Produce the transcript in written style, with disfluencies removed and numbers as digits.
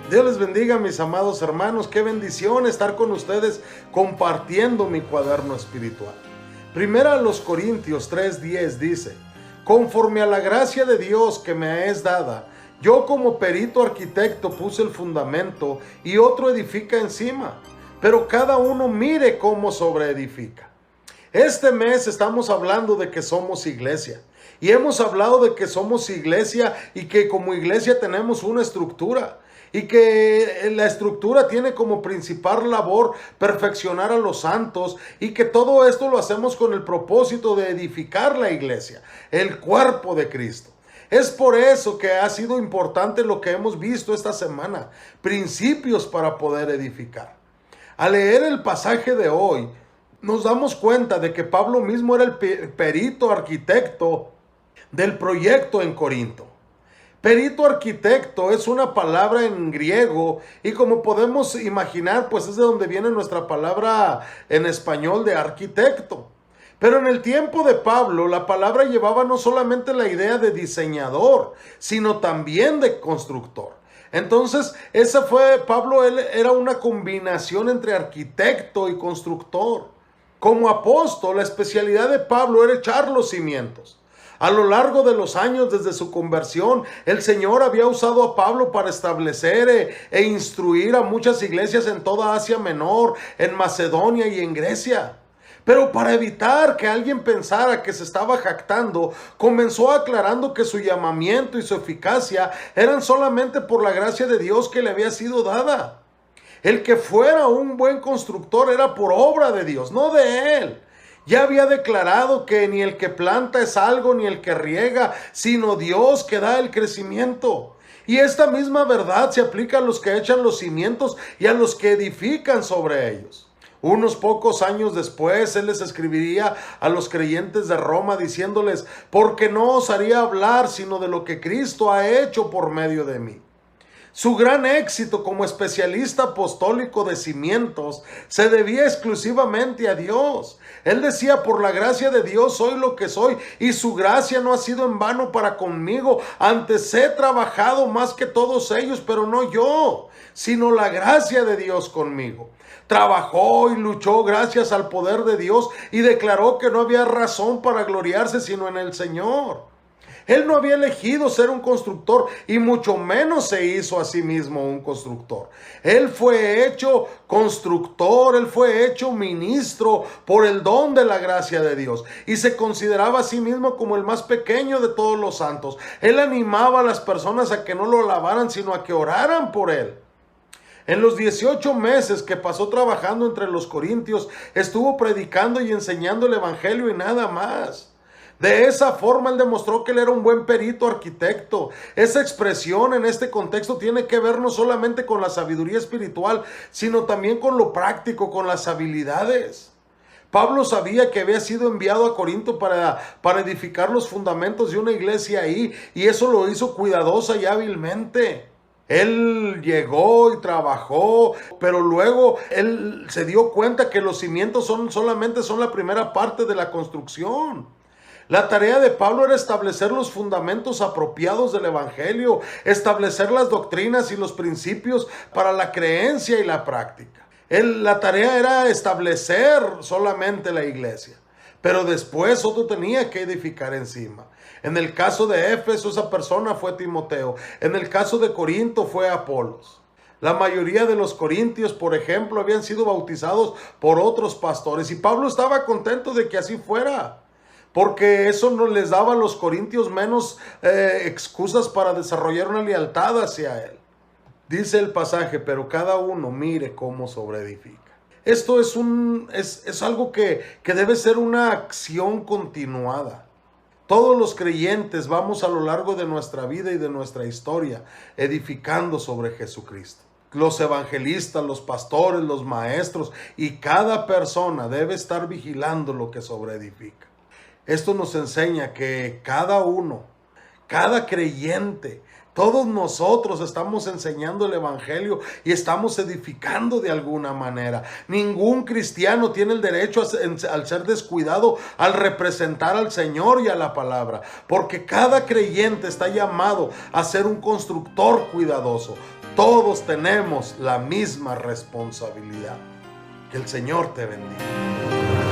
Dios les bendiga, mis amados hermanos. Qué bendición estar con ustedes compartiendo mi cuaderno espiritual. Primera a los Corintios 3:10 dice: conforme a la gracia de Dios que me es dada, yo como perito arquitecto puse el fundamento y otro edifica encima, pero cada uno mire cómo sobreedifica. Este mes estamos hablando de que somos iglesia. Y hemos hablado de que somos iglesia y que como iglesia tenemos una estructura. Y que la estructura tiene como principal labor perfeccionar a los santos. Y que todo esto lo hacemos con el propósito de edificar la iglesia, el cuerpo de Cristo. Es por eso que ha sido importante lo que hemos visto esta semana. Principios para poder edificar. Al leer el pasaje de hoy, nos damos cuenta de que Pablo mismo era el perito arquitecto del proyecto en Corinto. Perito arquitecto es una palabra en griego y como podemos imaginar, pues es de donde viene nuestra palabra en español de arquitecto. Pero en el tiempo de Pablo, la palabra llevaba no solamente la idea de diseñador, sino también de constructor. Entonces, Pablo, él era una combinación entre arquitecto y constructor. Como apóstol, la especialidad de Pablo era echar los cimientos. A lo largo de los años desde su conversión, el Señor había usado a Pablo para establecer e instruir a muchas iglesias en toda Asia Menor, en Macedonia y en Grecia. Pero para evitar que alguien pensara que se estaba jactando, comenzó aclarando que su llamamiento y su eficacia eran solamente por la gracia de Dios que le había sido dada. El que fuera un buen constructor era por obra de Dios, no de él. Ya había declarado que ni el que planta es algo, ni el que riega, sino Dios que da el crecimiento. Y esta misma verdad se aplica a los que echan los cimientos y a los que edifican sobre ellos. Unos pocos años después, él les escribiría a los creyentes de Roma diciéndoles: porque no os haría hablar sino de lo que Cristo ha hecho por medio de mí. Su gran éxito como especialista apostólico de cimientos se debía exclusivamente a Dios. Él decía: por la gracia de Dios soy lo que soy, y su gracia no ha sido en vano para conmigo. Antes he trabajado más que todos ellos, pero no yo, sino la gracia de Dios conmigo. Trabajó y luchó gracias al poder de Dios y declaró que no había razón para gloriarse sino en el Señor. Él no había elegido ser un constructor y mucho menos se hizo a sí mismo un constructor. Él fue hecho constructor, él fue hecho ministro por el don de la gracia de Dios y se consideraba a sí mismo como el más pequeño de todos los santos. Él animaba a las personas a que no lo alabaran sino a que oraran por él. En los 18 meses que pasó trabajando entre los corintios, estuvo predicando y enseñando el evangelio y nada más. De esa forma él demostró que él era un buen perito arquitecto. Esa expresión en este contexto tiene que ver no solamente con la sabiduría espiritual, sino también con lo práctico, con las habilidades. Pablo sabía que había sido enviado a Corinto para edificar los fundamentos de una iglesia ahí, y eso lo hizo cuidadosa y hábilmente. Él llegó y trabajó, pero luego él se dio cuenta que los cimientos solamente son la primera parte de la construcción. La tarea de Pablo era establecer los fundamentos apropiados del evangelio, establecer las doctrinas y los principios para la creencia y la práctica. La tarea era establecer solamente la iglesia, pero después otro tenía que edificar encima. En el caso de Éfeso, esa persona fue Timoteo. En el caso de Corinto fue Apolos. La mayoría de los corintios, por ejemplo, habían sido bautizados por otros pastores y Pablo estaba contento de que así fuera, porque eso no les daba a los corintios menos excusas para desarrollar una lealtad hacia él. Dice el pasaje: pero cada uno mire cómo sobreedifica. Esto es algo que debe ser una acción continuada. Todos los creyentes vamos a lo largo de nuestra vida y de nuestra historia edificando sobre Jesucristo. Los evangelistas, los pastores, los maestros y cada persona debe estar vigilando lo que sobreedifica. Esto nos enseña que cada uno, cada creyente, todos nosotros estamos enseñando el evangelio y estamos edificando de alguna manera. Ningún cristiano tiene el derecho al ser descuidado al representar al Señor y a la palabra, porque cada creyente está llamado a ser un constructor cuidadoso. todos tenemos la misma responsabilidad. Que el Señor te bendiga.